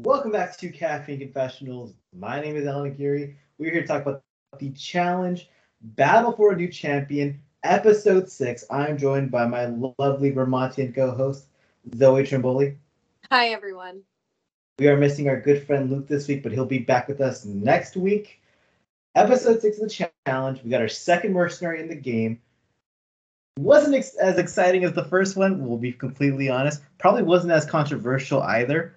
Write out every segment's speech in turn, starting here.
Welcome back to Caffeine Confessionals. My name is Allan and Zoe. We're here to talk about the challenge, Battle for a New Champion, Episode 6. I'm joined by my lovely Vermontian co-host, Zoe Trimboli. Hi, everyone. We are missing our good friend Luke this week, but he'll be back with us next week. Episode 6 of the challenge. We got our second mercenary in the game. Wasn't as exciting as the first one, we'll be completely honest. Probably wasn't as controversial either.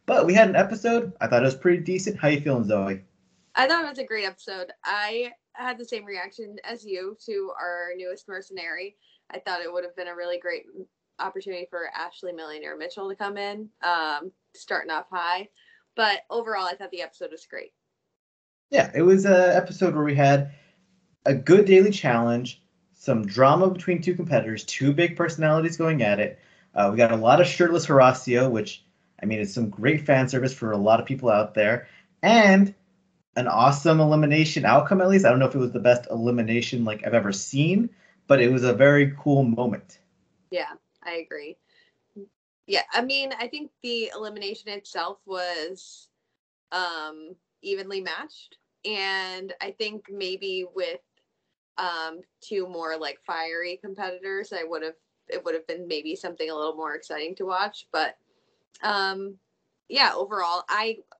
But we had an episode. I thought it was pretty decent. How you feeling, Zoe? I thought it was a great episode. I had the same reaction as you to our newest mercenary. I thought it would have been a really great opportunity for Ashley Millionaire Mitchell to come in, starting off high. But overall, I thought the episode was great. Yeah, it was an episode where we had a good daily challenge, some drama between two competitors, two big personalities going at it. We got a lot of shirtless Horacio, which, I mean, it's some great fan service for a lot of people out there. And an awesome elimination outcome, at least. I don't know if it was the best elimination like I've ever seen, but it was a very cool moment. Yeah, I agree. Yeah, I mean, I think the elimination itself was evenly matched. And I think maybe with two more like fiery competitors, it would have been maybe something a little more exciting to watch. But yeah, overall,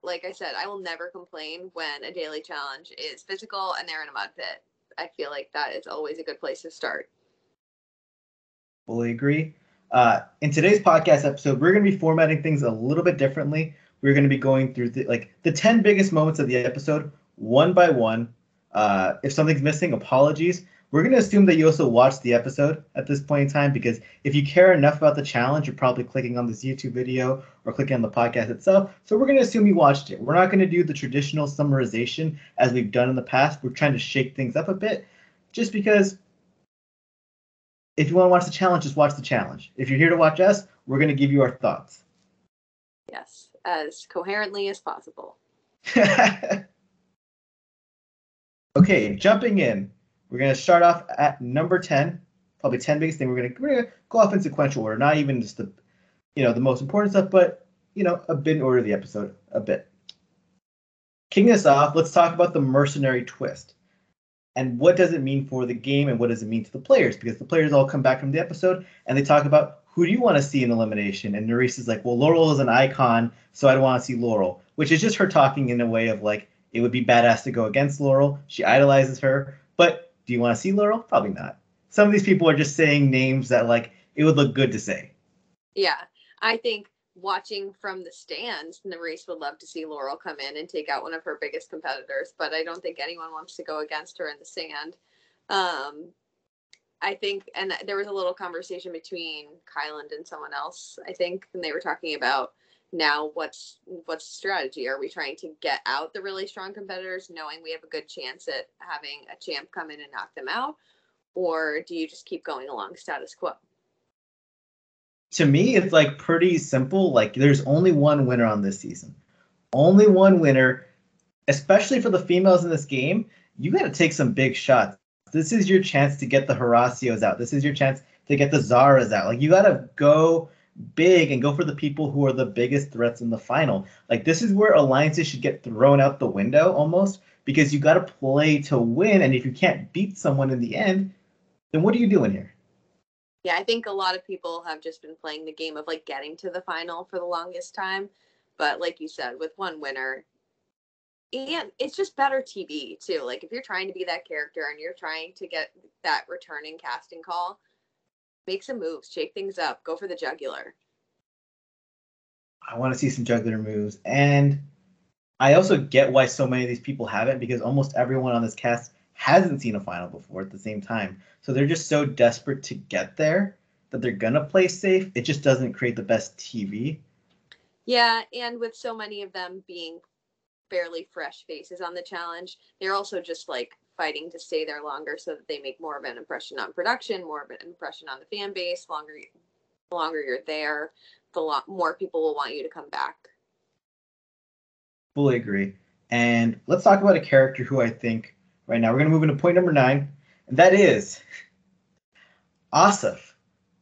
like I said, I will never complain when a daily challenge is physical and they're in a mud pit. I feel like that is always a good place to start. Fully agree. In today's podcast episode, we're going to be formatting things a little bit differently. We're going to be going through the 10 biggest moments of the episode one by one. If something's missing, apologies. We're going to assume that you also watched the episode at this point in time, because if you care enough about the challenge, you're probably clicking on this YouTube video or clicking on the podcast itself. So we're going to assume you watched it. We're not going to do the traditional summarization as we've done in the past. We're trying to shake things up a bit, just because if you want to watch the challenge, just watch the challenge. If you're here to watch us, we're going to give you our thoughts. Yes, as coherently as possible. Okay, jumping in. We're going to start off at number 10, probably 10 biggest thing. We're going to go off in sequential order, not even just the most important stuff, but, a bit in order of the episode, a bit. Kicking us off, let's talk about the mercenary twist. And what does it mean for the game and what does it mean to the players? Because the players all come back from the episode and they talk about, who do you want to see in elimination? And Nurys is like, well, Laurel is an icon, so I don't want to see Laurel, which is just her talking in a way of like, it would be badass to go against Laurel. She idolizes her, but do you want to see Laurel? Probably not. Some of these people are just saying names that like it would look good to say. Yeah, I think watching from the stands, Nurys would love to see Laurel come in and take out one of her biggest competitors, but I don't think anyone wants to go against her in the sand. I think, and there was a little conversation between Kyland and someone else, I think, and they were talking about now what's the strategy? Are we trying to get out the really strong competitors, knowing we have a good chance at having a champ come in and knock them out? Or do you just keep going along status quo? To me, it's like pretty simple. Like there's only one winner on this season. Only one winner, especially for the females in this game. You got to take some big shots. This is your chance to get the Horacios out. This is your chance to get the Zaras out. Like you got to go big and go for the people who are the biggest threats in the final. Like this is where alliances should get thrown out the window almost, because you got to play to win. And if you can't beat someone in the end, then what are you doing here? Yeah, I think a lot of people have just been playing the game of like getting to the final for the longest time. But like you said, with one winner, and it's just better TV too. Like if you're trying to be that character and you're trying to get that returning casting call, make some moves, shake things up, go for the jugular. I want to see some jugular moves. And I also get why so many of these people haven't, because almost everyone on this cast hasn't seen a final before at the same time. So they're just so desperate to get there that they're going to play safe. It just doesn't create the best TV. Yeah, and with so many of them being fairly fresh faces on the challenge, they're also just like fighting to stay there longer so that they make more of an impression on production, more of an impression on the fan base. The longer you're there, the more people will want you to come back. Fully agree. And let's talk about a character who I think right now, we're going to move into point number 9, and that is Asif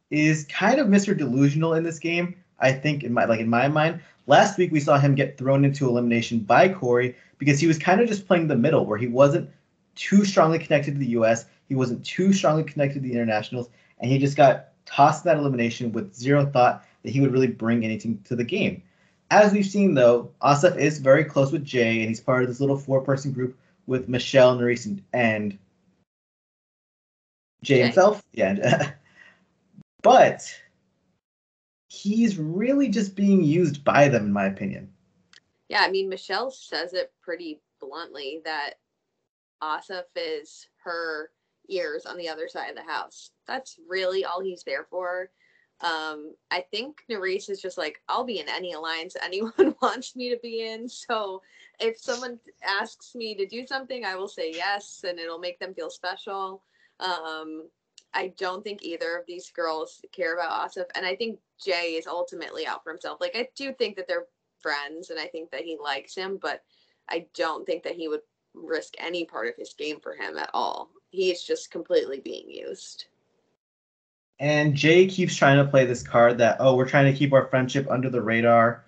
is kind of Mr. Delusional in this game. I think in my mind, last week we saw him get thrown into elimination by Corey because he was kind of just playing the middle where he wasn't too strongly connected to the US, he wasn't too strongly connected to the internationals, and he just got tossed in that elimination with zero thought that he would really bring anything to the game. As we've seen though, Asaf is very close with Jay, and he's part of this little 4-person group with Michelle, Nurys, and Jay himself. Yeah. But he's really just being used by them, in my opinion. Yeah, I mean, Michelle says it pretty bluntly that Asaf is her ears on the other side of the house. That's really all he's there for. I think Nurys is just like, I'll be in any alliance anyone wants me to be in. So if someone asks me to do something, I will say yes, and it'll make them feel special. I don't think either of these girls care about Asaf, and I think Jay is ultimately out for himself. Like, I do think that they're friends, and I think that he likes him, but I don't think that he would risk any part of his game for him at all. He is just completely being used. And Jay keeps trying to play this card that, oh, we're trying to keep our friendship under the radar.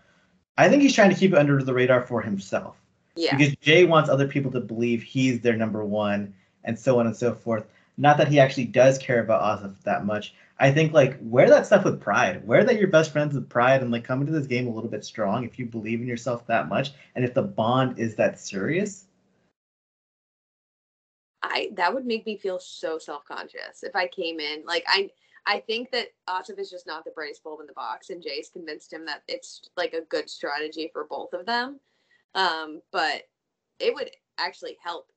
I think he's trying to keep it under the radar for himself. Yeah. Because Jay wants other people to believe he's their number one, and so on and so forth. Not that he actually does care about Asaf that much. I think, like, wear that stuff with pride. Wear that you're best friends with pride, and, like, come into this game a little bit strong if you believe in yourself that much, and if the bond is that serious. That would make me feel so self-conscious if I came in. Like, I think that Asaf is just not the brightest bulb in the box, and Jay's convinced him that it's like a good strategy for both of them. But it would actually help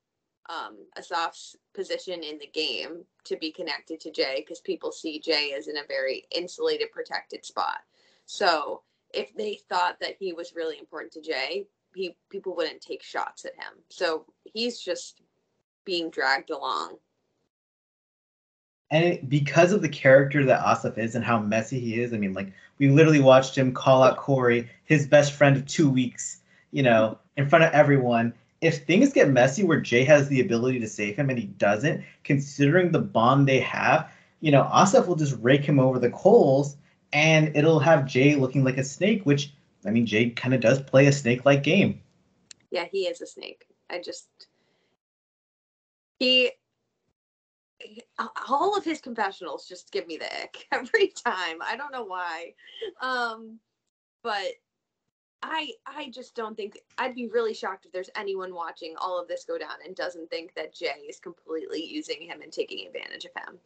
Asaf's position in the game to be connected to Jay, because people see Jay as in a very insulated, protected spot. So if they thought that he was really important to Jay, people wouldn't take shots at him. So he's just being dragged along. And because of the character that Asaf is and how messy he is, I mean, like, we literally watched him call out Corey, his best friend of 2 weeks, in front of everyone. If things get messy where Jay has the ability to save him and he doesn't, considering the bond they have, Asaf will just rake him over the coals, and it'll have Jay looking like a snake, which, I mean, Jay kind of does play a snake-like game. Yeah, he is a snake. All of his confessionals just give me the ick every time. I don't know why. But I just don't think, I'd be really shocked if there's anyone watching all of this go down and doesn't think that Jay is completely using him and taking advantage of him.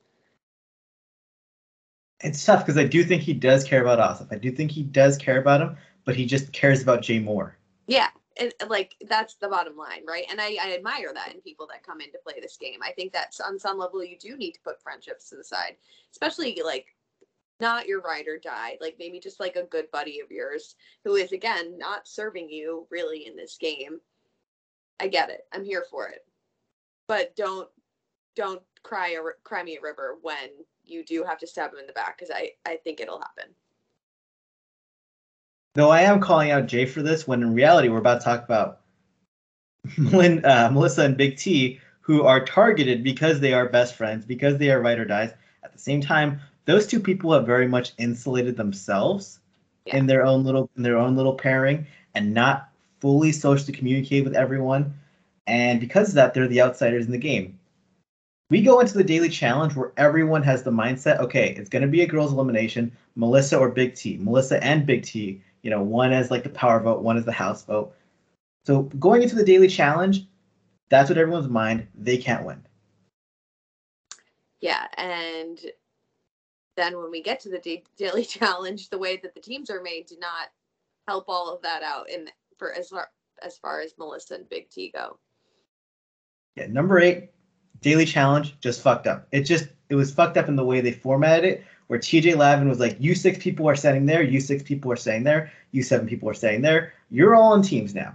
It's tough because I do think he does care about Asaf. I do think he does care about him, but he just cares about Jay more. Yeah. And like, that's the bottom line, right? And I admire that in people that come in to play this game. I think that on some level you do need to put friendships to the side, especially like not your ride or die, like maybe just like a good buddy of yours who is, again, not serving you really in this game. I get it. I'm here for it. But don't cry me a river when you do have to stab him in the back, because I think it'll happen. Though I am calling out Jay for this, when in reality we're about to talk about Melissa and Big T, who are targeted because they are best friends, because they are ride or dies. At the same time, those two people have very much insulated themselves in their own little pairing, and not fully socially communicate with everyone. And because of that, they're the outsiders in the game. We go into the daily challenge where everyone has the mindset, okay, it's going to be a girls' elimination, Melissa or Big T. Melissa and Big T, one as like the power vote, one as the house vote. So going into the daily challenge, that's what everyone's mind. They can't win. Yeah, and then when we get to the daily challenge, the way that the teams are made do not help all of that out for as far as Melissa and Big T go. Yeah, number 8, daily challenge, just fucked up. It was fucked up in the way they formatted it, where TJ Lavin was like, you 6 people are standing there, you 6 people are staying there, you 7 people are staying there. You're all in teams now.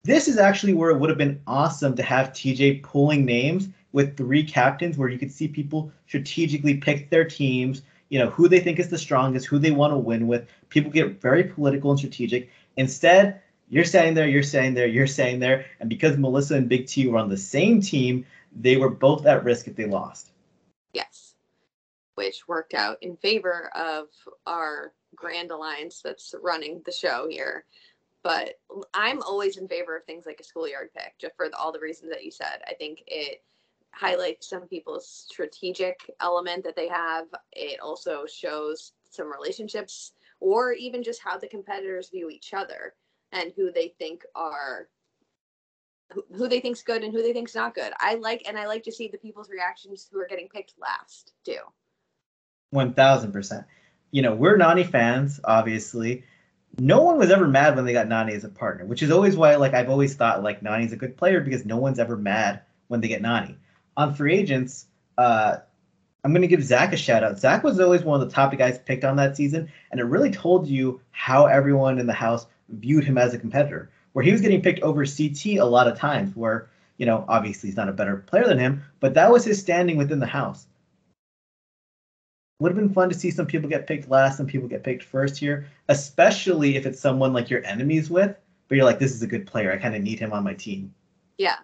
This is actually where it would have been awesome to have TJ pulling names with 3 captains, where you could see people strategically pick their teams, who they think is the strongest, who they want to win with. People get very political and strategic. Instead, you're standing there, you're standing there, you're standing there. And because Melissa and Big T were on the same team, they were both at risk if they lost. Yes. Which worked out in favor of our grand alliance that's running the show here. But I'm always in favor of things like a schoolyard pick, just for all the reasons that you said. I think it highlights some people's strategic element that they have. It also shows some relationships, or even just how the competitors view each other and who they think are who they think's good and who they think's not good. I like to see the people's reactions who are getting picked last too. 1000%. You know, we're Nany fans, obviously. No one was ever mad when they got Nany as a partner, which is always why, like, I've always thought, like, Nany's a good player because no one's ever mad when they get Nany. On free agents, I'm going to give Zach a shout out. Zach was always one of the top guys picked on that season, and it really told you how everyone in the house viewed him as a competitor, where he was getting picked over CT a lot of times, where, you know, obviously he's not a better player than him, but that was his standing within the house. Would have been fun to see some people get picked last, some people get picked first here, especially if it's someone like you're enemies with, but you're like, this is a good player. I kind of need him on my team. Yeah.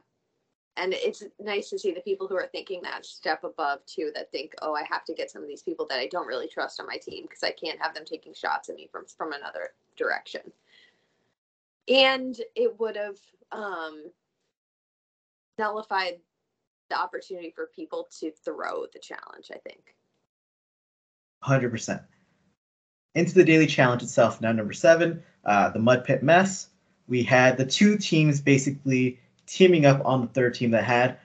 And it's nice to see the people who are thinking that step above too, that think, oh, I have to get some of these people that I don't really trust on my team because I can't have them taking shots at me from another direction. And it would have nullified the opportunity for people to throw the challenge, I think. 100%. Into the daily challenge itself, now number 7, the Mud Pit Mess. We had the two teams basically teaming up on the third team that had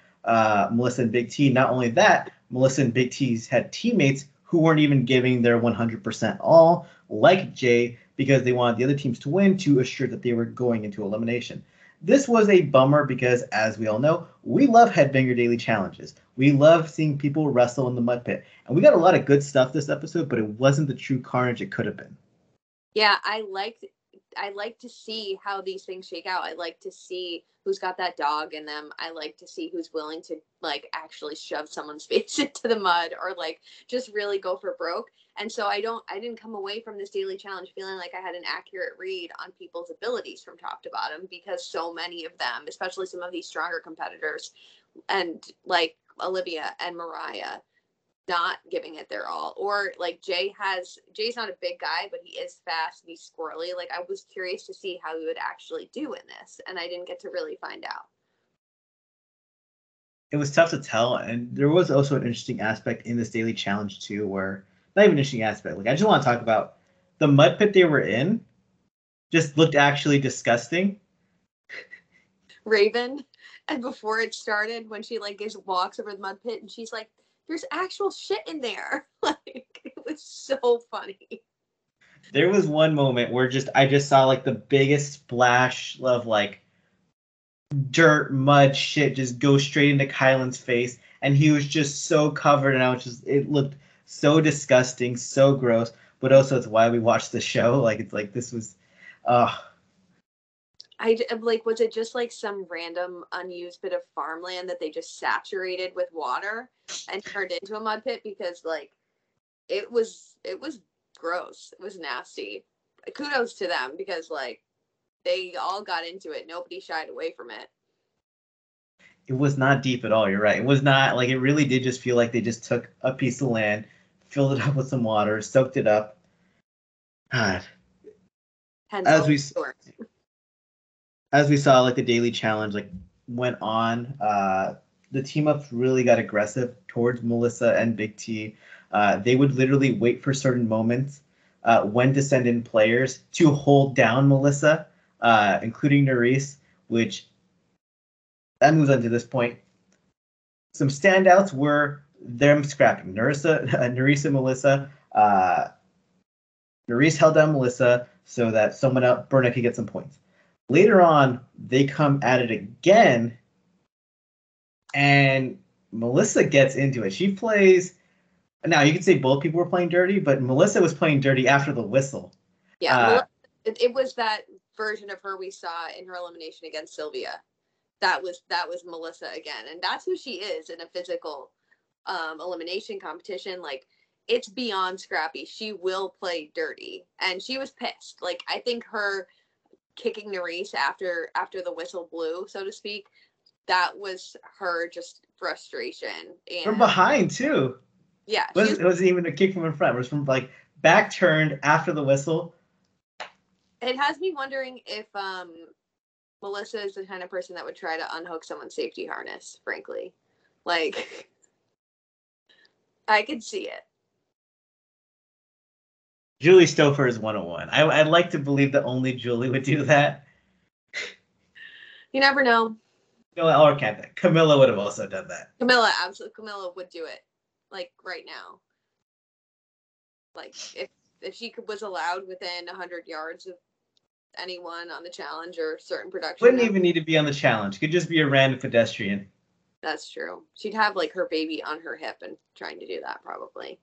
Melissa and Big T. Not only that, Melissa and Big T's had teammates who weren't even giving their 100% all, like Jay, because they wanted the other teams to win to assure that they were going into elimination. This was a bummer because, as we all know, we love Headbanger Daily Challenges. We love seeing people wrestle in the mud pit. And we got a lot of good stuff this episode, but it wasn't the true carnage it could have been. Yeah, I like to see how these things shake out. I like to see who's got that dog in them. I like to see who's willing to, like, actually shove someone's face into the mud or, like, just really go for broke. And so I didn't come away from this daily challenge feeling like I had an accurate read on people's abilities from top to bottom, because so many of them, especially some of these stronger competitors, and like Olivia and Mariah, not giving it their all. Or like Jay's not a big guy, but he is fast and he's squirrely. Like, I was curious to see how he would actually do in this, and I didn't get to really find out. It was tough to tell, and there was also an interesting aspect in this daily challenge too, where, not even an interesting aspect, like, I just want to talk about the mud pit they were in just looked actually disgusting. Raven, and before it started, when she like walks over the mud pit and she's like, there's actual shit in there. Like, it was so funny. There was one moment where I just saw like the biggest splash of like dirt, mud, shit just go straight into Kylan's face, and he was just so covered, and it looked so disgusting, so gross. But also, it's why we watched the show. Like, it's like, this was, was it just like some random unused bit of farmland that they just saturated with water and turned into a mud pit? Because like, it was gross. It was nasty. Kudos to them, because like, they all got into it. Nobody shied away from it. It was not deep at all. You're right. It was not, like, it really did just feel like they just took a piece of land, filled it up with some water, soaked it up. God. As we saw, like, the daily challenge like went on, the team ups really got aggressive towards Melissa and Big T. They would literally wait for certain moments when to send in players to hold down Melissa, including Nurys, which that moves on to this point. Some standouts were them scrapping Nurys and Melissa. Nurys held down Melissa so that someone else, Berna, could get some points. Later on, they come at it again, and Melissa gets into it. She plays. Now, you could say both people were playing dirty, but Melissa was playing dirty after the whistle. Yeah, it was that version of her we saw in her elimination against Sylvia. That was Melissa again, and that's who she is in a physical elimination competition. Like, it's beyond scrappy. She will play dirty, and she was pissed. Like, I think her kicking Nurys after the whistle blew, so to speak, that was her just frustration. And from behind too. Yeah, it wasn't even a kick from in front. It was from like back turned after the whistle. It has me wondering if Melissa is the kind of person that would try to unhook someone's safety harness, frankly. Like, I could see it. Julie Stouffer is 101. I'd like to believe that only Julie would do that. You never know. No, or can't. Camilla would have also done that. Camilla, absolutely. Camilla would do it, like, right now. Like, if she was allowed within 100 yards of anyone on the challenge or certain production. Wouldn't even need to be on the challenge. Could just be a random pedestrian. That's true. She'd have, like, her baby on her hip and trying to do that, probably.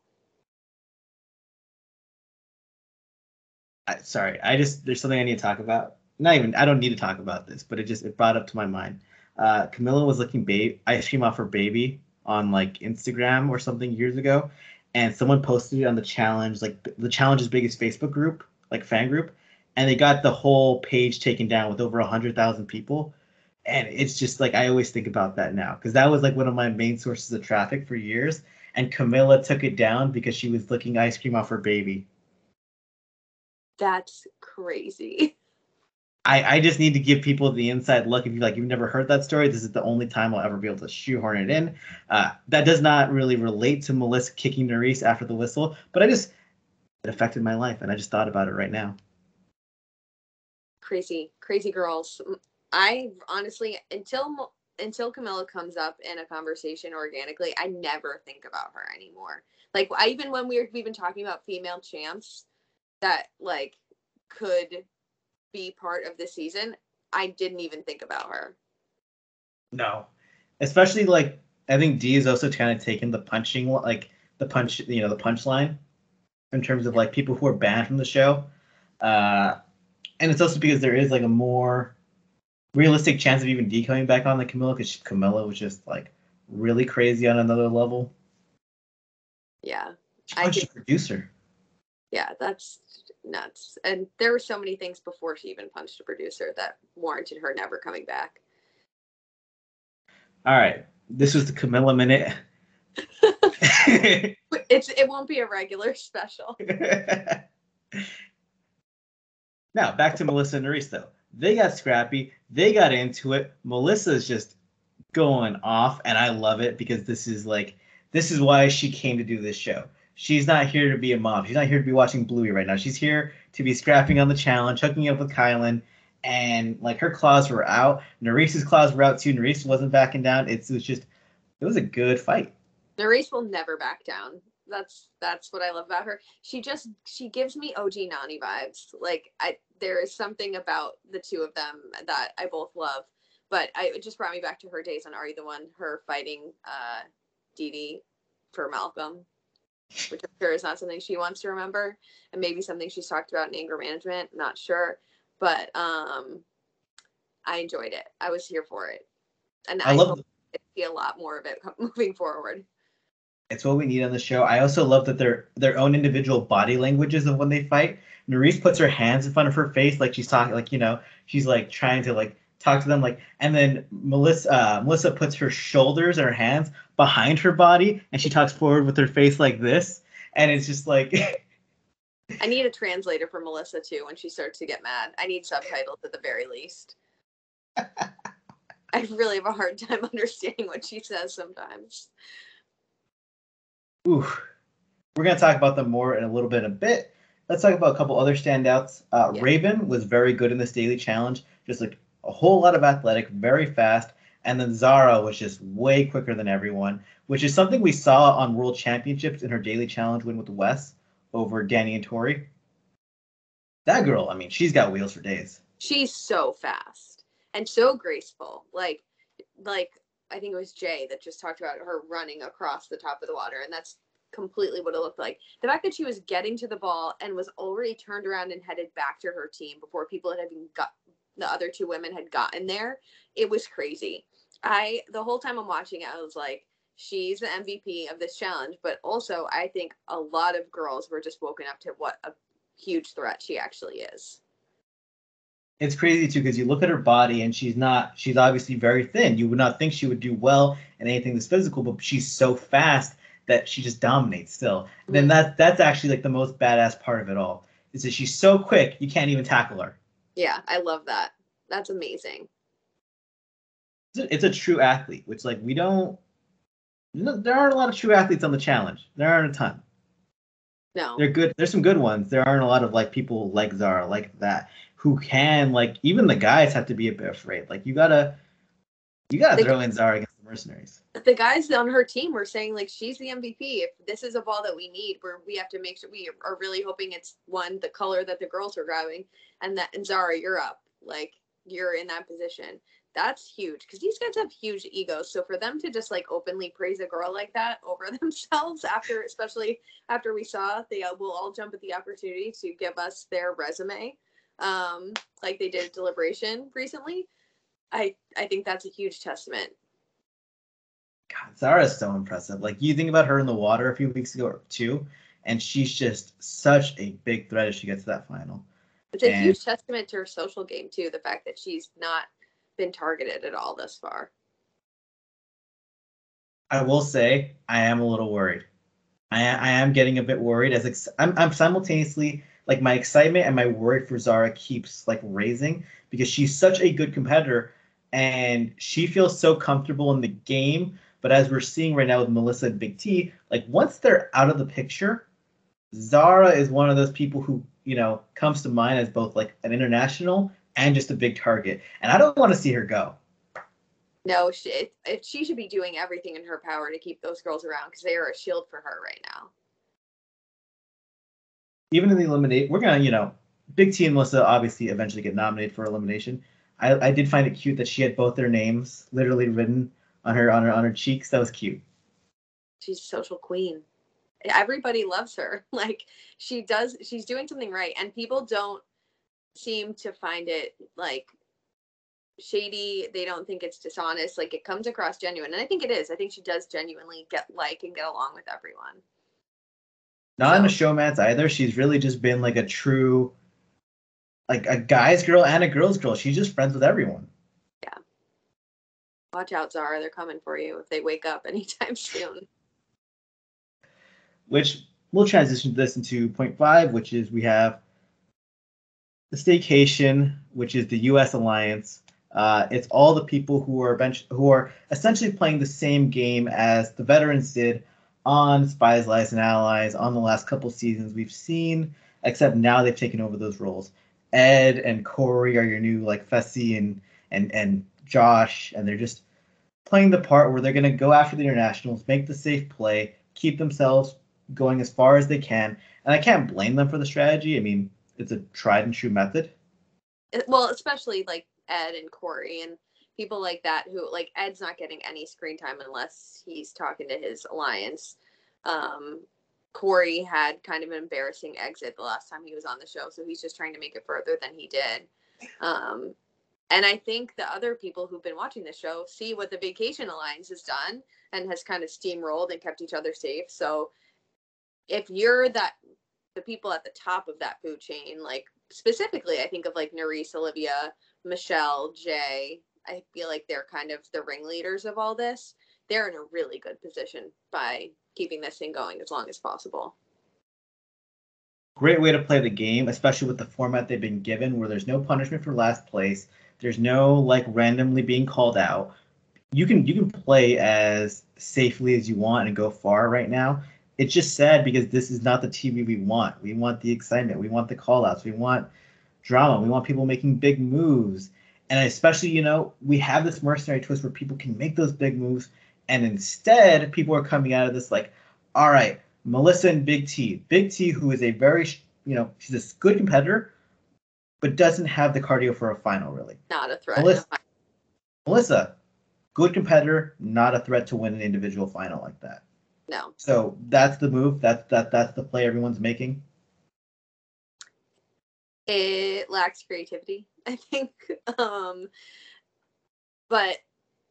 Sorry, there's something I need to talk about. I don't need to talk about this, but it brought up to my mind. Camilla was licking ice cream off her baby on like Instagram or something years ago, and someone posted it on the challenge, like the challenge's biggest Facebook group, like fan group, and they got the whole page taken down with over 100,000 people. And it's just like I always think about that now because that was like one of my main sources of traffic for years, and Camilla took it down because she was licking ice cream off her baby. That's crazy. I just need to give people the inside look. If you've never heard that story, this is the only time I'll ever be able to shoehorn it in. That does not really relate to Melissa kicking Nurys after the whistle, but it affected my life, and I just thought about it right now. Crazy girls. I honestly, until Camilla comes up in a conversation organically, I never think about her anymore. Like, even when we've been talking about female champs that like could be part of the season, I didn't even think about her. No, especially like I think Dee is also kind of taken the punchline in terms of like people who are banned from the show, and it's also because there is like a more realistic chance of even Dee coming back on than Camilla, because Camilla was just like really crazy on another level. Yeah, she punched a producer. Yeah, that's nuts. And there were so many things before she even punched a producer that warranted her never coming back. All right, this was the Camilla minute. It won't be a regular special. Now back to Melissa and Nurys though. They got scrappy. They got into it. Melissa's just going off, and I love it because this is why she came to do this show. She's not here to be a mom. She's not here to be watching Bluey right now. She's here to be scrapping on the challenge, hooking up with Kylan, and like her claws were out. Nurys' claws were out too. Nurys wasn't backing down. It was a good fight. Nurys will never back down. That's what I love about her. She gives me OG Nani vibes. Like there is something about the two of them that I both love. But it just brought me back to her days on Are You the One? Her fighting Dee Dee for Malcolm, which I'm sure is not something she wants to remember, and maybe something she's talked about in anger management. Not sure, but I enjoyed it. I was here for it, and I hope to see a lot more of it moving forward. It's what we need on the show. I also love that their own individual body languages of when they fight. Nurys puts her hands in front of her face, like she's talking, like she's like trying to like talk to them, like, and then Melissa puts her shoulders and her hands behind her body, and she talks forward with her face like this, and it's just like. I need a translator for Melissa too when she starts to get mad. I need subtitles at the very least. I really have a hard time understanding what she says sometimes. Ooh, we're gonna talk about them more in a bit. Let's talk about a couple other standouts. Raven was very good in this daily challenge, just like a whole lot of athletic, very fast, and then Zara was just way quicker than everyone, which is something we saw on World Championships in her daily challenge win with Wes over Danny and Tori. That girl, I mean, she's got wheels for days. She's so fast and so graceful. Like I think it was Jay that just talked about her running across the top of the water, and that's completely what it looked like. The fact that she was getting to the ball and was already turned around and headed back to her team before people had even the other two women had gotten there, it was crazy. The whole time I'm watching it, I was like, she's the MVP of this challenge, but also I think a lot of girls were just woken up to what a huge threat she actually is. It's crazy too because you look at her body and she's obviously very thin. You would not think she would do well in anything this physical, but she's so fast that she just dominates still. Then that's actually like the most badass part of it all. Is that she's so quick you can't even tackle her. Yeah, I love that. That's amazing. It's a true athlete, which like we don't. There aren't a lot of true athletes on the challenge. There aren't a ton. No, They're good. There's some good ones. There aren't a lot of like people like Zara like that who can like even the guys have to be a bit afraid. Like you gotta throw in Zara against the mercenaries. The guys on her team were saying like she's the MVP. If this is a ball that we need, where we have to make sure we are really hoping it's one the color that the girls are grabbing, and Zara, you're up. Like you're in that position. That's huge because these guys have huge egos. So for them to just like openly praise a girl like that over themselves after, especially after we saw they will all jump at the opportunity to give us their resume, like they did at Deliberation recently. I think that's a huge testament. God, Zara's so impressive. Like you think about her in the water a few weeks ago too, and she's just such a big threat as she gets to that final. It's a huge testament to her social game too, the fact that she's not been targeted at all thus far. I will say I am a little worried. I am getting a bit worried as I'm simultaneously like my excitement and my worry for Zara keeps like raising because she's such a good competitor and she feels so comfortable in the game. But as we're seeing right now with Melissa and Big T, like once they're out of the picture, Zara is one of those people who, comes to mind as both like an international and just a big target. And I don't want to see her go. No, she should be doing everything in her power to keep those girls around because they are a shield for her right now. Even in the eliminate, we're gonna, Big T and Melissa obviously eventually get nominated for elimination. I did find it cute that she had both their names literally written on her cheeks. That was cute. She's a social queen. Everybody loves her. Like she's doing something right, and people don't seem to find it like shady. They don't think it's dishonest. Like it comes across genuine, and I think it is. I think she does genuinely get along with everyone. Not in a showmance either. She's really just been like a true, like a guy's girl and a girl's girl. She's just friends with everyone. Yeah. Watch out, Zara. They're coming for you if they wake up anytime soon. Which we'll transition this into point 5, which is we have the staycation, which is the U.S. alliance. It's all the people who are essentially playing the same game as the veterans did on Spies, Lies, and Allies on the last couple seasons we've seen, except now they've taken over those roles. Ed and Corey are your new like Fessy and Josh, and they're just playing the part where they're going to go after the internationals, make the safe play, keep themselves going as far as they can. And I can't blame them for the strategy. I mean, it's a tried and true method. Well, especially like Ed and Corey and people like that who like Ed's not getting any screen time unless he's talking to his alliance. Corey had kind of an embarrassing exit the last time he was on the show, so he's just trying to make it further than he did. And I think the other people who've been watching the show see what the Vacation Alliance has done and has kind of steamrolled and kept each other safe. So if you're the people at the top of that food chain, like specifically, I think of like Nurys, Olivia, Michelle, Jay. I feel like they're kind of the ringleaders of all this. They're in a really good position by keeping this thing going as long as possible. Great way to play the game, especially with the format they've been given, where there's no punishment for last place. There's no like randomly being called out. You can play as safely as you want and go far right now. It's just sad because this is not the TV we want. We want the excitement. We want the call outs. We want drama. We want people making big moves. And especially, we have this mercenary twist where people can make those big moves. And instead, people are coming out of this like, all right, Melissa and Big T. Big T, who is a very, she's a good competitor, but doesn't have the cardio for a final, really. Not a threat. Melissa, good competitor, not a threat to win an individual final like that. No. So that's the move. That's the play everyone's making. It lacks creativity, I think. But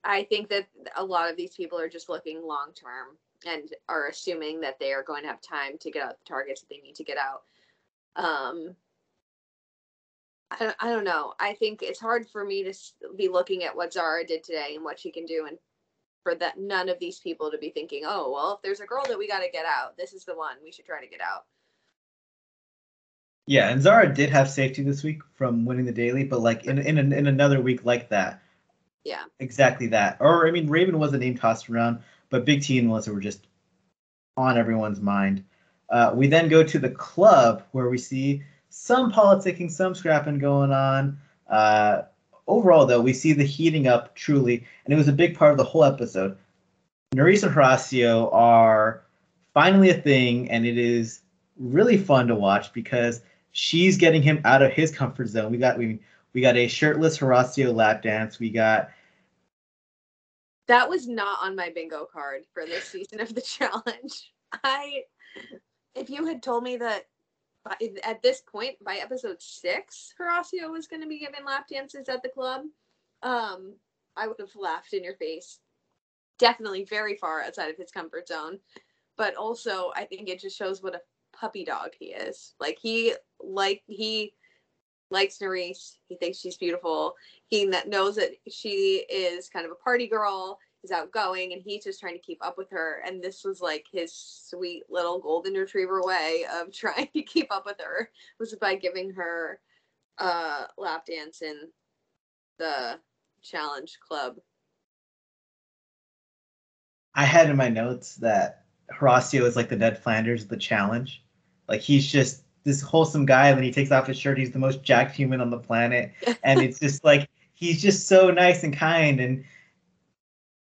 I think that a lot of these people are just looking long term and are assuming that they are going to have time to get out the targets that they need to get out. I don't know. I think it's hard for me to be looking at what Zara did today and what she can do in for that none of these people to be thinking, oh, well, if there's a girl that we got to get out, this is the one we should try to get out. Yeah, and Zara did have safety this week from winning the daily, but like in another week like that. Yeah. Exactly that. Or I mean, Raven was a name tossed around, but Big T and Melissa were just on everyone's mind. We then go to the club where we see some politicking, some scrapping going on. Overall, though, we see the heating up truly, and it was a big part of the whole episode. Nurys and Horacio are finally a thing, and it is really fun to watch because she's getting him out of his comfort zone. We got a shirtless Horacio lap dance. We got that was not on my bingo card for this season of the challenge. If you had told me that at this point, by episode 6, Horacio was going to be giving lap dances at the club, I would have laughed in your face. Definitely very far outside of his comfort zone. But also, I think it just shows what a puppy dog he is. Like, he likes Nurys. He thinks she's beautiful. He knows that she is kind of a party girl, is outgoing, and he's just trying to keep up with her. And this was like his sweet little golden retriever way of trying to keep up with her, was by giving her a lap dance in the challenge club. I had in my notes that Horacio is like the Ned Flanders of the challenge. Like, he's just this wholesome guy, and then he takes off his shirt. He's the most jacked human on the planet. And it's just like, he's just so nice and kind. And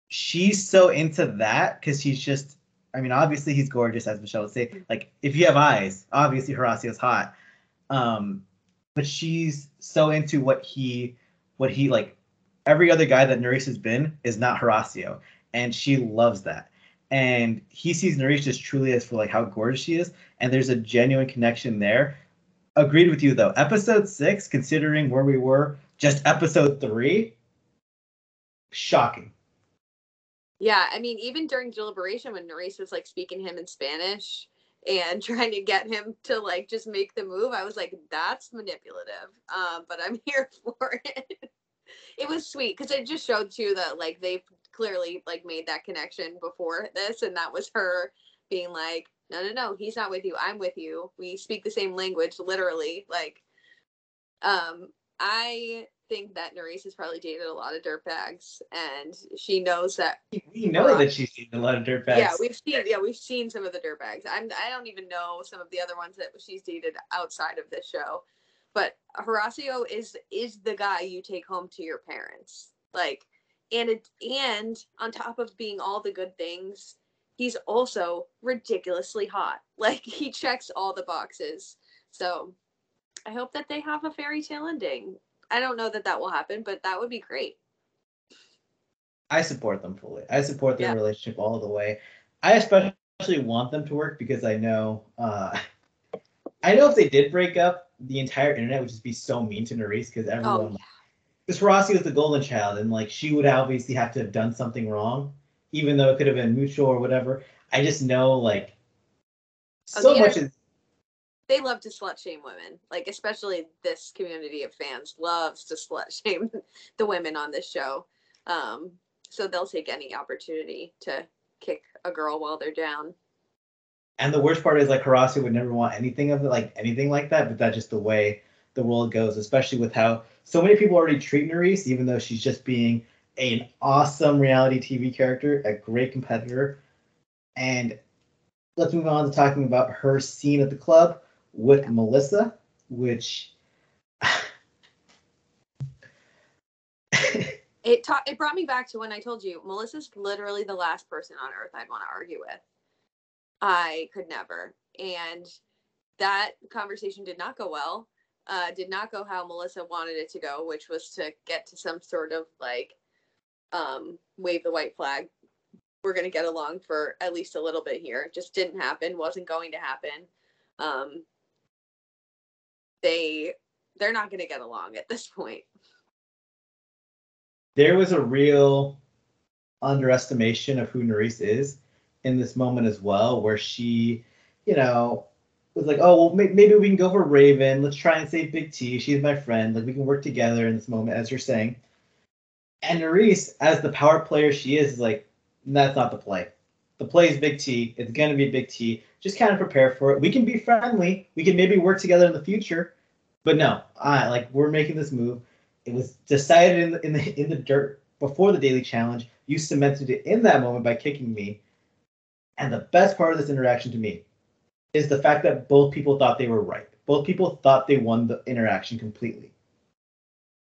she's so into that because he's just, I mean, obviously he's gorgeous, as Michelle would say. Like, if you have eyes, obviously Horacio's hot. But she's so into what he like, every other guy that Nurys has been is not Horacio. And she loves that. And he sees Nurys just truly as for like how gorgeous she is. And there's a genuine connection there. Agreed with you, though. Episode 6, considering where we were just episode 3, shocking. Yeah, I mean, even during deliberation when Nurys was like speaking him in Spanish and trying to get him to like just make the move, I was like, that's manipulative. But I'm here for it. It was sweet because it just showed too that like they've clearly like made that connection before this, and that was her being like, no, he's not with you, I'm with you, we speak the same language, literally. Like, I think that Nurys has probably dated a lot of dirtbags, and she knows that. We know that she's seen a lot of dirtbags. Yeah, we've seen some of the dirtbags. I don't even know some of the other ones that she's dated outside of this show. But Horacio is the guy you take home to your parents. Like, and on top of being all the good things, he's also ridiculously hot. Like, he checks all the boxes. So I hope that they have a fairy tale ending. I don't know that will happen, but that would be great. I support them fully. I support their relationship all the way. I especially want them to work because I know if they did break up, the entire internet would just be so mean to Nurys because everyone, because Horacio is the golden child, and like she would obviously have to have done something wrong, even though it could have been mutual or whatever. I just know like so much is. They love to slut shame women, like especially this community of fans loves to slut shame the women on this show. So they'll take any opportunity to kick a girl while they're down. And the worst part is like Horacio would never want anything of it, like anything like that, but that's just the way the world goes, especially with how so many people already treat Nurys, even though she's just being an awesome reality TV character, a great competitor. And let's move on to talking about her scene at the club with Melissa, which it brought me back to when I told you Melissa's literally the last person on earth I'd want to argue with. I could never. And that conversation did not go well. Did not go how Melissa wanted it to go, which was to get to some sort of like wave the white flag. We're going to get along for at least a little bit here. Just didn't happen. Wasn't going to happen. They're not going to get along at this point. There was a real underestimation of who Nurys is in this moment as well, where she, was like, oh, well, maybe we can go for Raven. Let's try and save Big T. She's my friend. Like, we can work together in this moment, as you're saying. And Nurys, as the power player she is like, And that's not the play. The play is Big T. It's going to be Big T. Just kind of prepare for it. We can be friendly. We can maybe work together in the future. But no, we're making this move. It was decided in the dirt before the daily challenge. You cemented it in that moment by kicking me. And the best part of this interaction to me is the fact that both people thought they were right. Both people thought they won the interaction completely.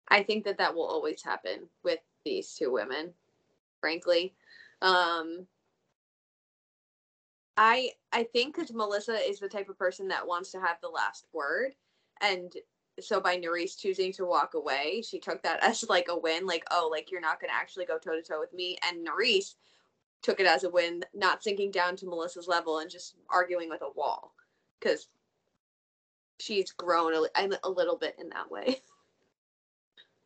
I think that will always happen with these two women, frankly. I think that Melissa is the type of person that wants to have the last word, and so by Nurys choosing to walk away, she took that as like a win, like, oh, like you're not going to actually go toe to toe with me, and Nurys took it as a win, not sinking down to Melissa's level and just arguing with a wall, because she's grown a little bit in that way.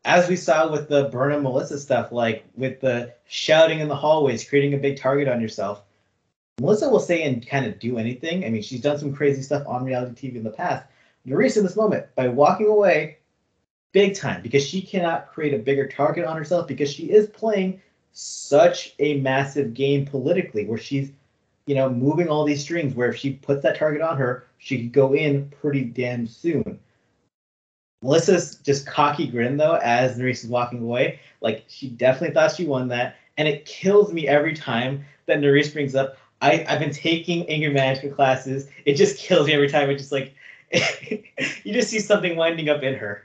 As we saw with the Burnham Melissa stuff, like with the shouting in the hallways, creating a big target on yourself, Melissa will say and kind of do anything. I mean, she's done some crazy stuff on reality TV in the past. Nurys in this moment, by walking away, big time, because she cannot create a bigger target on herself because she is playing such a massive game politically where she's, moving all these strings where if she puts that target on her, she could go in pretty damn soon. Melissa's just cocky grin, though, as Nurys is walking away. Like, she definitely thought she won that. And it kills me every time that Nurys brings up, I've been taking anger management classes. It just kills me every time. It's just like, you just see something winding up in her.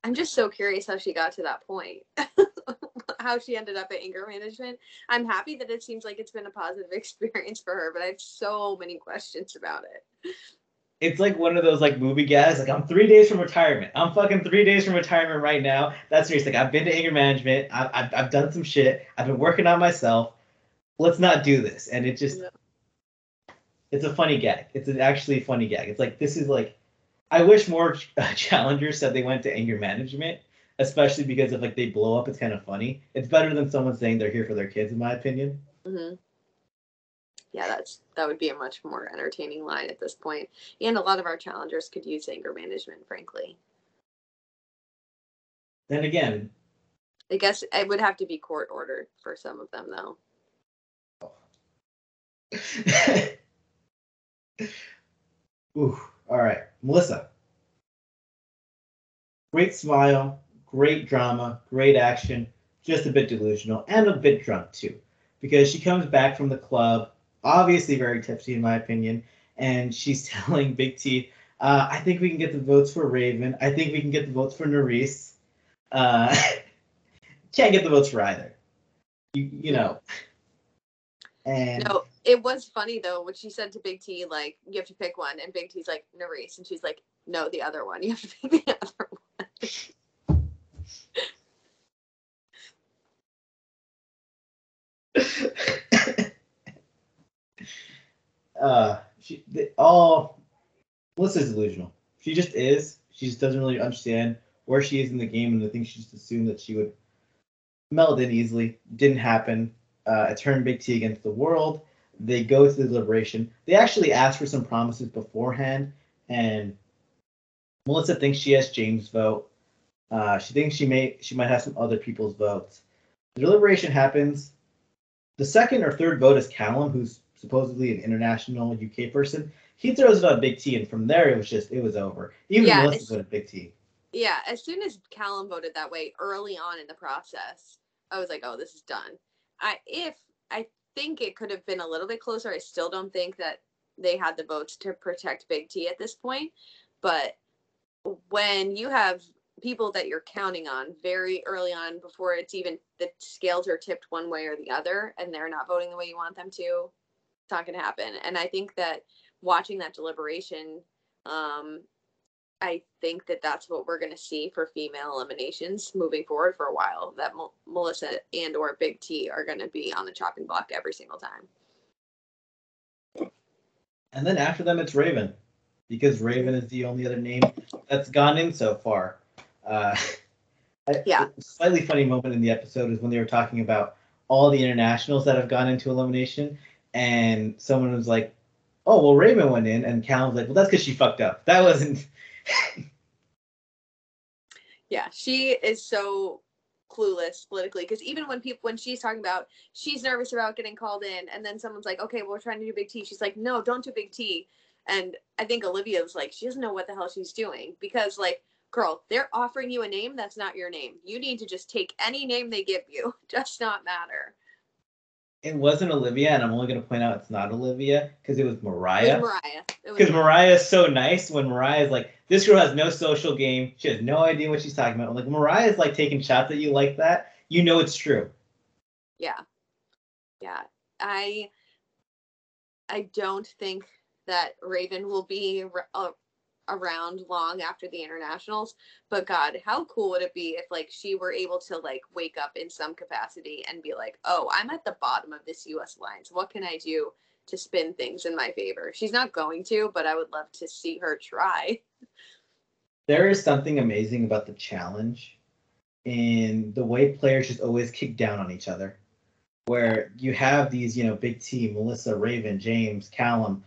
I'm just so curious how she got to that point. How she ended up at anger management. I'm happy that it seems like it's been a positive experience for her, but I have so many questions about it. It's like one of those like movie guys, like I'm 3 days from retirement. I'm fucking 3 days from retirement right now. That's serious. Like I've been to anger management. I've done some shit. I've been working on myself. Let's not do this. And it just, it's a funny gag. It's an actually funny gag. It's like, this is like, I wish more challengers said they went to anger management, especially because if like they blow up, it's kind of funny. It's better than someone saying they're here for their kids, in my opinion. Mm-hmm. Yeah, that would be a much more entertaining line at this point. And a lot of our challengers could use anger management, frankly. Then again, I guess it would have to be court ordered for some of them, though. Ooh, all right. Melissa. Great smile, great drama, great action, just a bit delusional, and a bit drunk too. Because she comes back from the club, obviously very tipsy in my opinion, and she's telling Big T, I think we can get the votes for Raven. I think we can get the votes for Nurys. Can't get the votes for either. You know. And no, it was funny though when she said to Big T, like, you have to pick one, and Big T's like, Nurys, and she's like, no, the other one. You have to pick the other one. Melissa's delusional. She just is. She just doesn't really understand where she is in the game, and I think she just assumed that she would meld in easily. Didn't happen. It turned Big T against the world. They go to the deliberation. They actually asked for some promises beforehand, and Melissa thinks she has James' vote. She thinks she might have some other people's votes. The deliberation happens. The second or third vote is Callum, who's supposedly an international UK person. He throws it on Big T, and from there it was over. Even Melissa voted Big T. Yeah, as soon as Callum voted that way early on in the process, I was like, oh, this is done. I think it could have been a little bit closer. I still don't think that they had the votes to protect Big T at this point. But when you have people that you're counting on very early on before it's even the scales are tipped one way or the other and they're not voting the way you want them to, it's not going to happen. And I think that watching that deliberation, I think that that's what we're going to see for female eliminations moving forward for a while, that Melissa and or Big T are going to be on the chopping block every single time. And then after them, it's Raven, because Raven is the only other name that's gone in so far. A slightly funny moment in the episode is when they were talking about all the internationals that have gone into elimination, and someone was like, oh, well, Raven went in, and Callum was like, well, that's because she fucked up. That wasn't... Yeah, she is so clueless politically, because even when she's talking about she's nervous about getting called in, and then someone's like, okay, well, we're trying to do Big T, she's like, no, don't do Big T. And I think Olivia was like, she doesn't know what the hell she's doing, because like, girl, they're offering you a name that's not your name. You need to just take any name they give you. Does not matter. It wasn't Olivia, and I'm only going to point out it's not Olivia because it was Mariah. It was Mariah. Because Mariah is so nice when Mariah is like, this girl has no social game. She has no idea what she's talking about. Like, Mariah is like taking shots at you like that. You know it's true. Yeah. Yeah. I don't think that Raven will be around long after the internationals, but God, how cool would it be if like she were able to like wake up in some capacity and be like, oh, I'm at the bottom of this US alliance, what can I do to spin things in my favor? She's not going to, but I would love to see her try. There is something amazing about the challenge in the way players just always kick down on each other, where you have these, Big T, Melissa, Raven, James, Callum,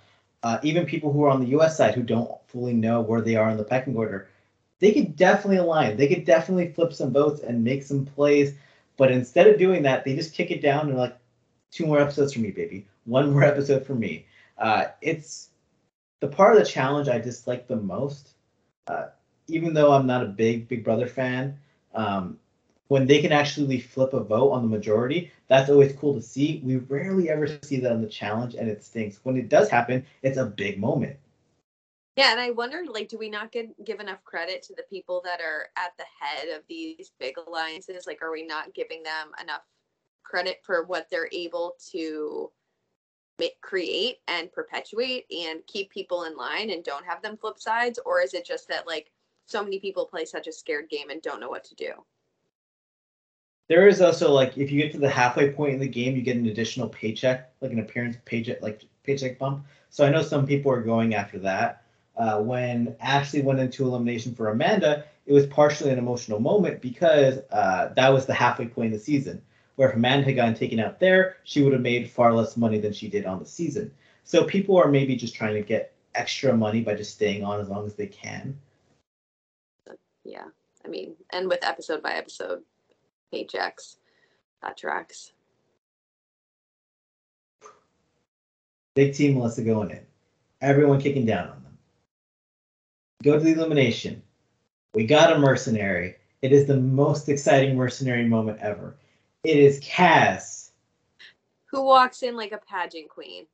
even people who are on the US side who don't fully know where they are in the pecking order. They could definitely align. They could definitely flip some votes and make some plays. But instead of doing that, they just kick it down and like, 2 more episodes for me, baby. 1 more episode for me. It's the part of the challenge I dislike the most. Even though I'm not a big Brother fan, when they can actually flip a vote on the majority, that's always cool to see. We rarely ever see that on the challenge, and it stinks. When it does happen, it's a big moment. Yeah, and I wonder, like, do we not give enough credit to the people that are at the head of these big alliances? Like, are we not giving them enough credit for what they're able to create and perpetuate and keep people in line and don't have them flip sides? Or is it just that, like, so many people play such a scared game and don't know what to do? There is also, like, if you get to the halfway point in the game, you get an additional paycheck, like an appearance paycheck bump. So I know some people are going after that. When Ashley went into elimination for Amanda, it was partially an emotional moment because that was the halfway point in the season. Where if Amanda had gotten taken out there, she would have made far less money than she did on the season. So people are maybe just trying to get extra money by just staying on as long as they can. Yeah, I mean, and with episode by episode paychecks, that tracks. Big team Melissa going in. Everyone kicking down on them. Go to the elimination. We got a mercenary. It is the most exciting mercenary moment ever. It is Kaz. Who walks in like a pageant queen.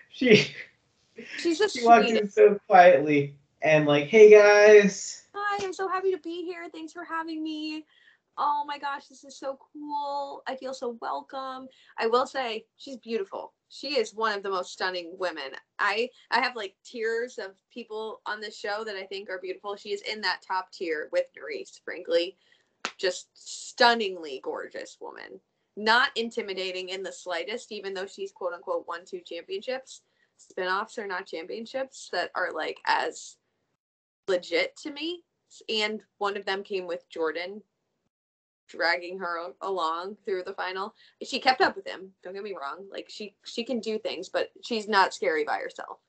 She's just she walks in so quietly and like, hey guys. Hi, I'm so happy to be here. Thanks for having me. Oh my gosh, this is so cool. I feel so welcome. I will say she's beautiful. She is one of the most stunning women. I have like tiers of people on this show that I think are beautiful. She is in that top tier with Nurys, frankly. Just stunningly gorgeous woman. Not intimidating in the slightest, even though she's quote unquote won 2 championships. Spinoffs are not championships that are like as legit to me. And one of them came with Jordan dragging her along through the final. She kept up with him, don't get me wrong. Like she can do things, but she's not scary by herself.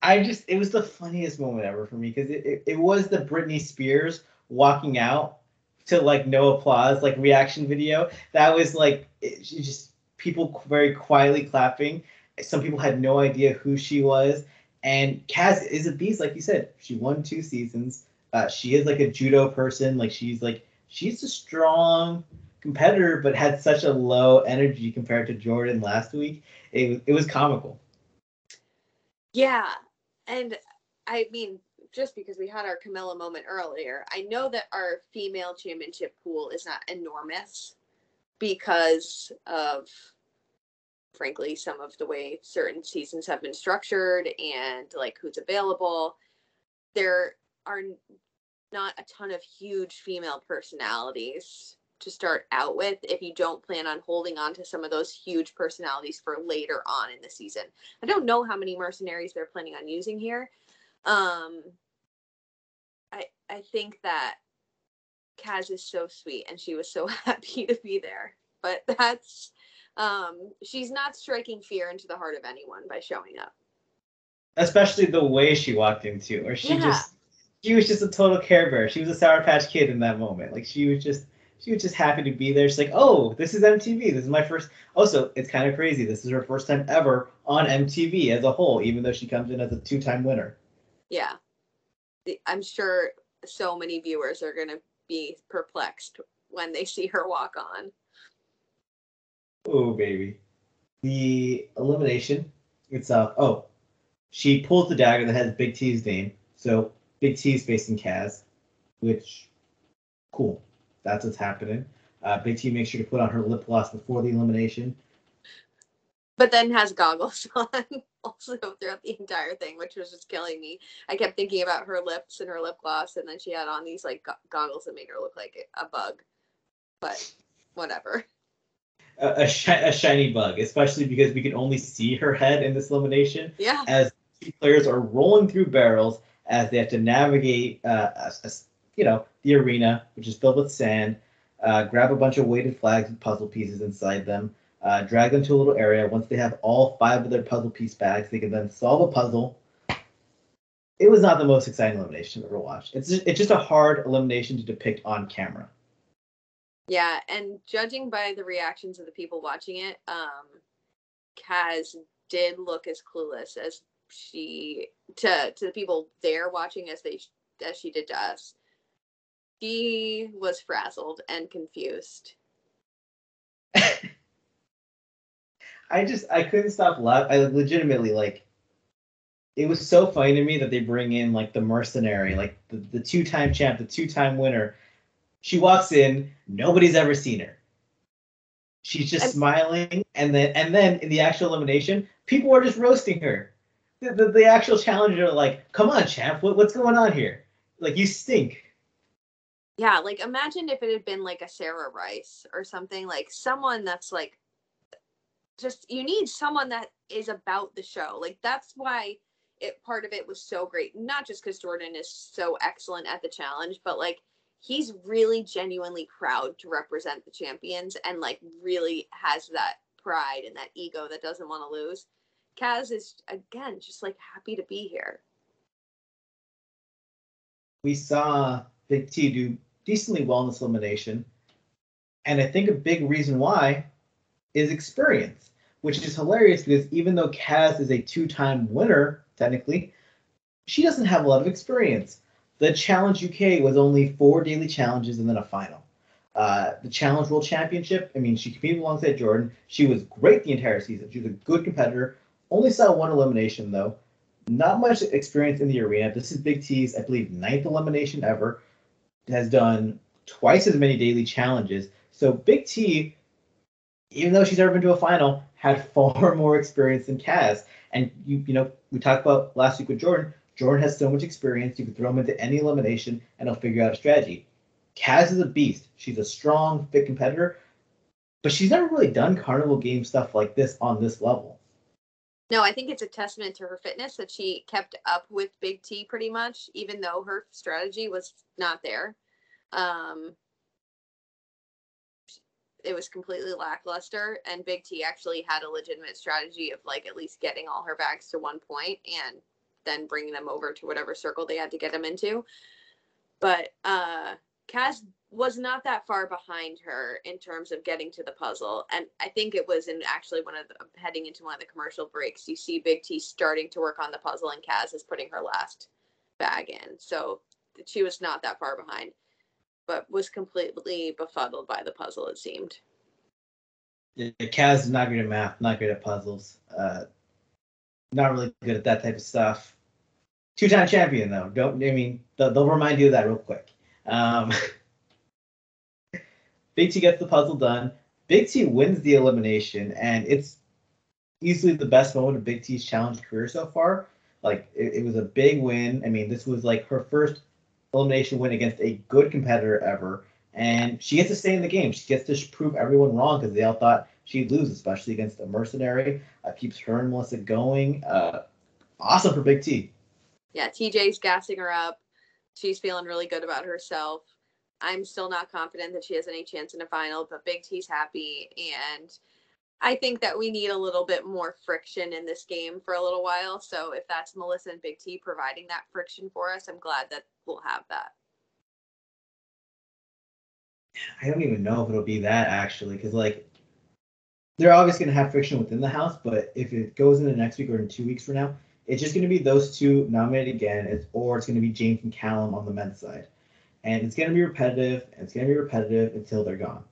It was the funniest moment ever for me because it was the Britney Spears walking out to like no applause, like reaction video. That was like, just people very quietly clapping. Some people had no idea who she was. And Kaz is a beast, like you said. She won 2 seasons. She is like a judo person. Like she's a strong competitor, but had such a low energy compared to Jordan last week. It was comical. Yeah. And I mean, just because we had our Camilla moment earlier, I know that our female championship pool is not enormous because of, frankly, some of the way certain seasons have been structured and like who's available. There are not a ton of huge female personalities to start out with if you don't plan on holding on to some of those huge personalities for later on in the season. I don't know how many mercenaries they're planning on using here. I think that Kaz is so sweet and she was so happy to be there. But that's she's not striking fear into the heart of anyone by showing up. Especially the way she walked into, or Yeah. she was just a total Care Bear. She was a Sour Patch Kid in that moment. Like she was just happy to be there. She's like, oh, this is MTV. This is my first. Also, it's kind of crazy. This is her first time ever on MTV as a whole, even though she comes in as a 2-time winner. Yeah. I'm sure so many viewers are going to be perplexed when they see her walk on. Oh, baby. The elimination itself. Oh, she pulls the dagger that has Big T's name. So Big T's facing Kaz, which, cool. That's what's happening. Big T makes sure to put on her lip gloss before the elimination. But then has goggles on also throughout the entire thing, which was just killing me. I kept thinking about her lips and her lip gloss, and then she had on these like goggles that made her look like a bug. But whatever. A shiny bug, especially because we can only see her head in this elimination. Yeah. As two players are rolling through barrels as they have to navigate, the arena, which is filled with sand, grab a bunch of weighted flags with puzzle pieces inside them, drag them to a little area. Once they have all 5 of their puzzle piece bags, they can then solve a puzzle. It was not the most exciting elimination I've ever watched. It's just a hard elimination to depict on camera. Yeah, and judging by the reactions of the people watching it, Kaz did look as clueless as she to the people there watching as she did to us. She was frazzled and confused. I couldn't stop laughing. I legitimately like. It was so funny to me that they bring in like the mercenary, like the 2-time champ, the 2-time winner. She walks in, nobody's ever seen her. She's just And smiling, and then in the actual elimination, people are just roasting her. The actual challengers are like, "Come on, champ, what's going on here? Like you stink." yeah, like imagine if it had been like a Sarah Rice or something, like someone that's like just you need someone that is about the show. Like that's why part of it was so great. Not just because Jordan is so excellent at the challenge, but like he's really genuinely proud to represent the champions and like really has that pride and that ego that doesn't want to lose. Kaz is again just like happy to be here. We saw Big T do decently well in this elimination, and I think a big reason why is experience, which is hilarious because even though Kaz is a 2-time winner, technically, she doesn't have a lot of experience. The Challenge UK was only 4 daily challenges and then a final. The Challenge World Championship, I mean, she competed alongside Jordan. She was great the entire season. She was a good competitor. Only saw 1 elimination, though. Not much experience in the arena. This is Big T's, I believe, 9th elimination ever. Has done twice as many daily challenges. So Big T, even though she's never been to a final, had far more experience than Kaz. And we talked about last week with Jordan. Jordan has so much experience. You can throw him into any elimination, and he'll figure out a strategy. Kaz is a beast. She's a strong, fit competitor, but she's never really done carnival game stuff like this on this level. No, I think it's a testament to her fitness that she kept up with Big T pretty much, even though her strategy was not there. It was completely lackluster, and Big T actually had a legitimate strategy of like at least getting all her bags to one point and then bringing them over to whatever circle they had to get them into. But Kaz was not that far behind her in terms of getting to the puzzle, and I think it was in actually heading into one of the commercial breaks. You see Big T starting to work on the puzzle, and Kaz is putting her last bag in, so she was not that far behind, but was completely befuddled by the puzzle, it seemed. Yeah, Kaz is not good at math, not good at puzzles, not really good at that type of stuff. 2-time champion though. They'll remind you of that real quick. Big T gets the puzzle done. Big T wins the elimination, and it's easily the best moment of Big T's challenge career so far. Like it was a big win. I mean, this was like her first elimination win against a good competitor ever, and she gets to stay in the game. She gets to prove everyone wrong because they all thought she'd lose, especially against a mercenary. Keeps her and Melissa going. Awesome for Big T. Yeah, TJ's gassing her up. She's feeling really good about herself. I'm still not confident that she has any chance in a final, but Big T's happy. And I think that we need a little bit more friction in this game for a little while. So if that's Melissa and Big T providing that friction for us, I'm glad that we'll have that. I don't even know if it'll be that actually, because like they're obviously going to have friction within the house, but if it goes into next week or in 2 weeks from now, it's just going to be those two nominated again, or it's going to be James and Callum on the men's side. And it's going to be repetitive, and it's going to be repetitive until they're gone.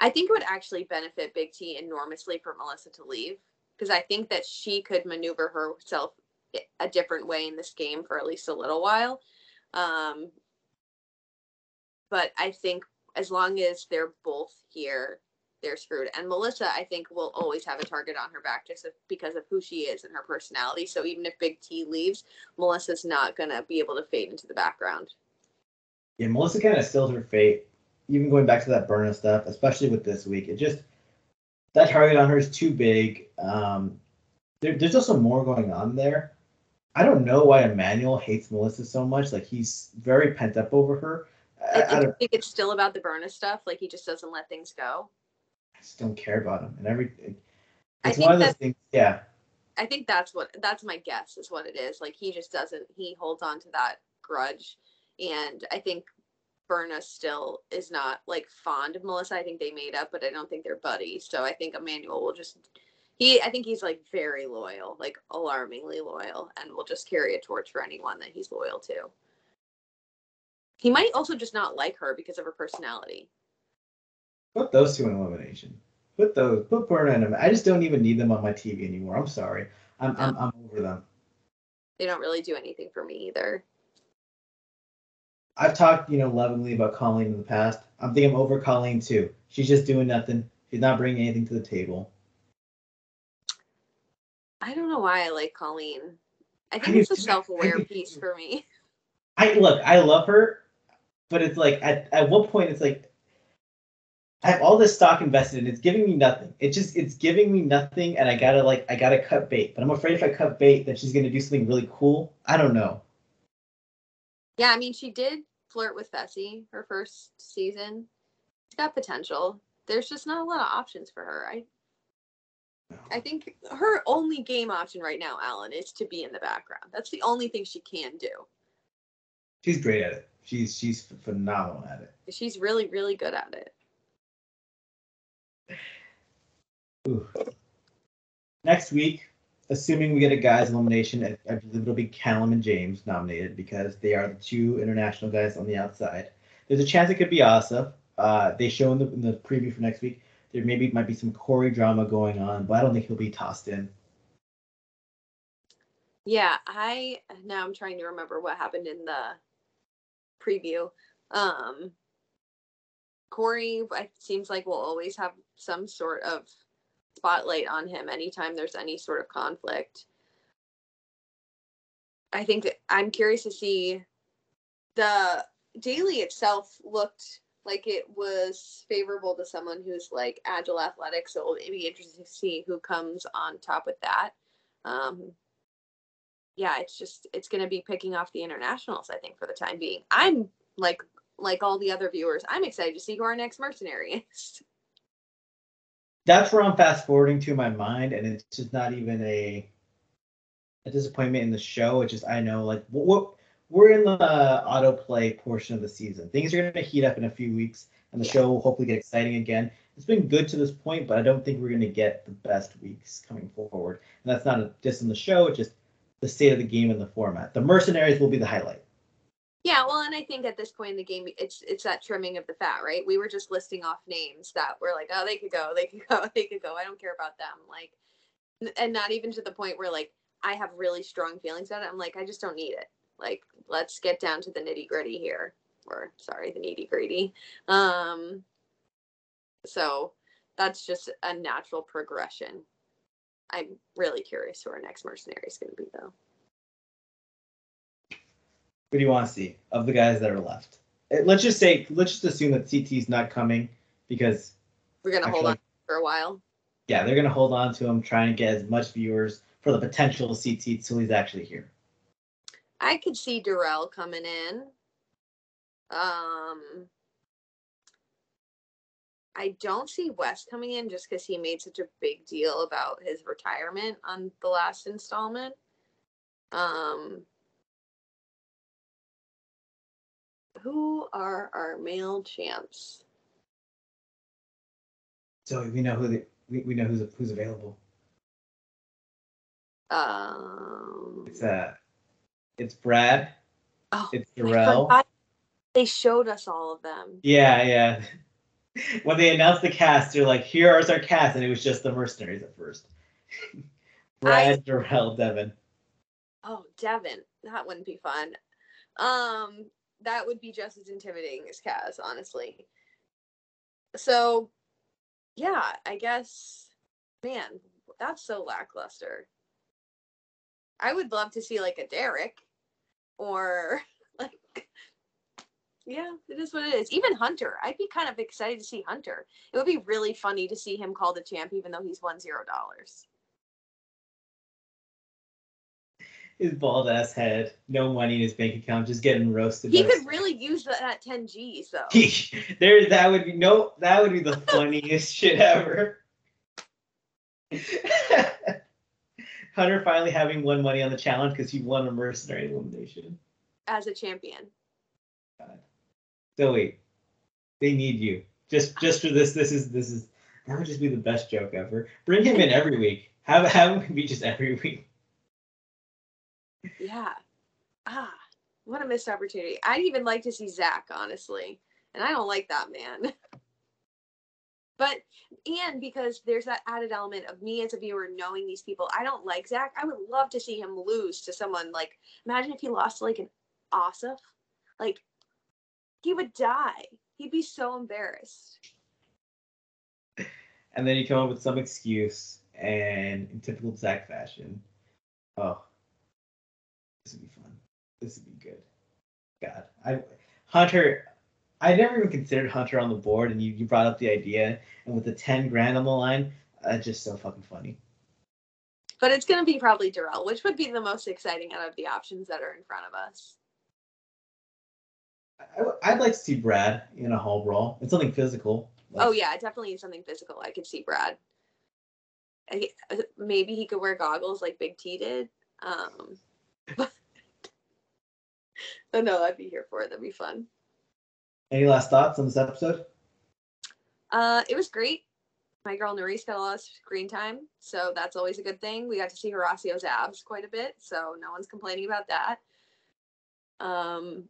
I think it would actually benefit Big T enormously for Melissa to leave, because I think that she could maneuver herself a different way in this game for at least a little while. But I think as long as they're both here, they're screwed. And Melissa, I think, will always have a target on her back just because of who she is and her personality. So even if Big T leaves, Melissa's not going to be able to fade into the background. Yeah, Melissa kind of sealed her fate, even going back to that Berna stuff, especially with this week. It just, that target on her is too big. There's also more going on there. I don't know why Emmanuel hates Melissa so much. Like, he's very pent up over her. I think it's still about the Berna stuff. Like, he just doesn't let things go. I just don't care about him. And it's one of those things, yeah. I think that's my guess is what it is. Like, he just doesn't, he holds on to that grudge. And I think Berna still is not like fond of Melissa. I think they made up, but I don't think they're buddies. So I think Emmanuel will just, I think he's like very loyal, like alarmingly loyal, and will just carry a torch for anyone that he's loyal to. He might also just not like her because of her personality. Put those two in elimination. Put Berna and him. I just don't even need them on my TV anymore. I'm sorry. I'm over them. They don't really do anything for me either. I've talked, lovingly about Colleen in the past. I'm thinking I'm over Colleen too. She's just doing nothing. She's not bringing anything to the table. I don't know why I like Colleen. I think it's a self-aware piece for me. I love her, but it's like at what point it's like I have all this stock invested and it's giving me nothing. It's giving me nothing, and I gotta cut bait. But I'm afraid if I cut bait, that she's gonna do something really cool. I don't know. Yeah, I mean, she did flirt with Fessy her first season. She's got potential. There's just not a lot of options for her. I think her only game option right now, Allan, is to be in the background. That's the only thing she can do. She's great at it. She's phenomenal at it. She's really, really good at it. Ooh. Next week, assuming we get a guys elimination, I believe it'll be Callum and James nominated because they are the two international guys on the outside. There's a chance it could be Asa. They show in the preview for next week there might be some Corey drama going on, but I don't think he'll be tossed in. Yeah, now I'm trying to remember what happened in the preview. Corey, it seems like will always have some sort of spotlight on him anytime there's any sort of conflict. I think I'm curious to see the daily itself looked like it was favorable to someone who's like agile athletic. So it'll be interesting to see who comes on top with that. Yeah, it's going to be picking off the internationals, I think, for the time being. I'm like all the other viewers, I'm excited to see who our next mercenary is. That's where I'm fast forwarding to in my mind, and it's just not even a disappointment in the show. It's just I know like we're in the autoplay portion of the season. Things are going to heat up in a few weeks, and the show will hopefully get exciting again. It's been good to this point, but I don't think we're going to get the best weeks coming forward. And that's not just in the show; it's just the state of the game and the format. The mercenaries will be the highlight. Yeah, well, and I think at this point in the game, it's that trimming of the fat, right? We were just listing off names that were like, oh, they could go. I don't care about them. Like, and not even to the point where like I have really strong feelings about it. I'm like, I just don't need it. Like, let's get down to the nitty gritty here, or sorry, the nitty gritty. So that's just a natural progression. I'm really curious who our next mercenary is going to be, though. What do you want to see of the guys that are left? Let's just assume that CT's not coming because we're going to hold on for a while. Yeah, they're going to hold on to him, trying to get as much viewers for the potential of CT until he's actually here. I could see Darrell coming in. I don't see Wes coming in just because he made such a big deal about his retirement on the last installment. Who are our male champs? So we know we know who's available. It's Brad. Oh, it's I Darrell. forgot. They showed us all of them. Yeah. When they announced the cast, they're like, "Here is our cast," and it was just the mercenaries at first. Brad, Darrell, Devin. Oh, Devin. That wouldn't be fun. That would be just as intimidating as Kaz, honestly. So, yeah, I guess, man, that's so lackluster. I would love to see like a Derek or like, yeah, it is what it is. Even Hunter. I'd be kind of excited to see Hunter. It would be really funny to see him called a champ even though he's won $0. His bald ass head, no money in his bank account, just getting roasted. He could really use that 10 G's though. That would be the funniest shit ever. Hunter finally having won money on the challenge because he won a mercenary elimination as a champion. God. Zoe, they need you just for this. This is that would just be the best joke ever. Bring him in every week. Have him be just every week. Yeah. What a missed opportunity. I'd even like to see Zach, honestly. And I don't like that man. And because there's that added element of me as a viewer knowing these people, I don't like Zach. I would love to see him lose to someone like, imagine if he lost to like an Asif. Like, he would die. He'd be so embarrassed. And then you come up with some excuse, and in typical Zach fashion, oh, this would be fun. This would be good. God, Hunter. I never even considered Hunter on the board, and you brought up the idea, and with the 10 grand on the line, just so fucking funny. But it's going to be probably Darrell, which would be the most exciting out of the options that are in front of us. I'd like to see Brad in a hall brawl. It's something physical. Oh, yeah, definitely something physical. I could see Brad. Maybe he could wear goggles like Big T did. But no, I'd be here for it. That'd be fun. Any last thoughts on this episode? It was great. My girl Nurys got a lot of screen time, so that's always a good thing. We got to see Horacio's abs quite a bit, so no one's complaining about that. I'm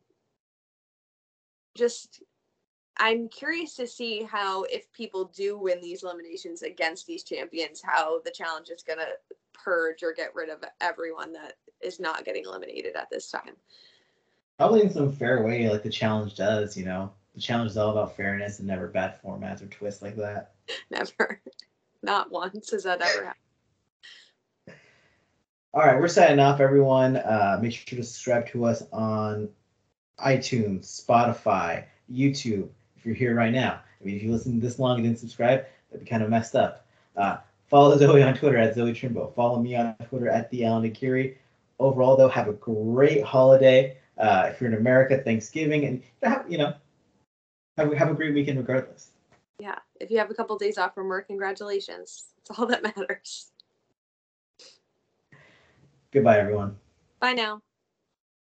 curious to see how, if people do win these eliminations against these champions, how the challenge is going to purge or get rid of everyone that is not getting eliminated at this time. Probably in some fair way, like the challenge does, you know. The challenge is all about fairness and never bad formats or twists like that. Never. Not once has that ever happened. All right, we're signing off, everyone. Make sure to subscribe to us on iTunes, Spotify, YouTube. If you're here right now, I mean, if you listen this long and didn't subscribe, that'd be kind of messed up. Follow Zoe on Twitter at Zoe Trimbo. Follow me on Twitter at the Allan and Zoe. Overall, though, have a great holiday. If you're in America, Thanksgiving, and have a great weekend regardless. Yeah, if you have a couple of days off from work, congratulations. That's all that matters. Goodbye, everyone. Bye now.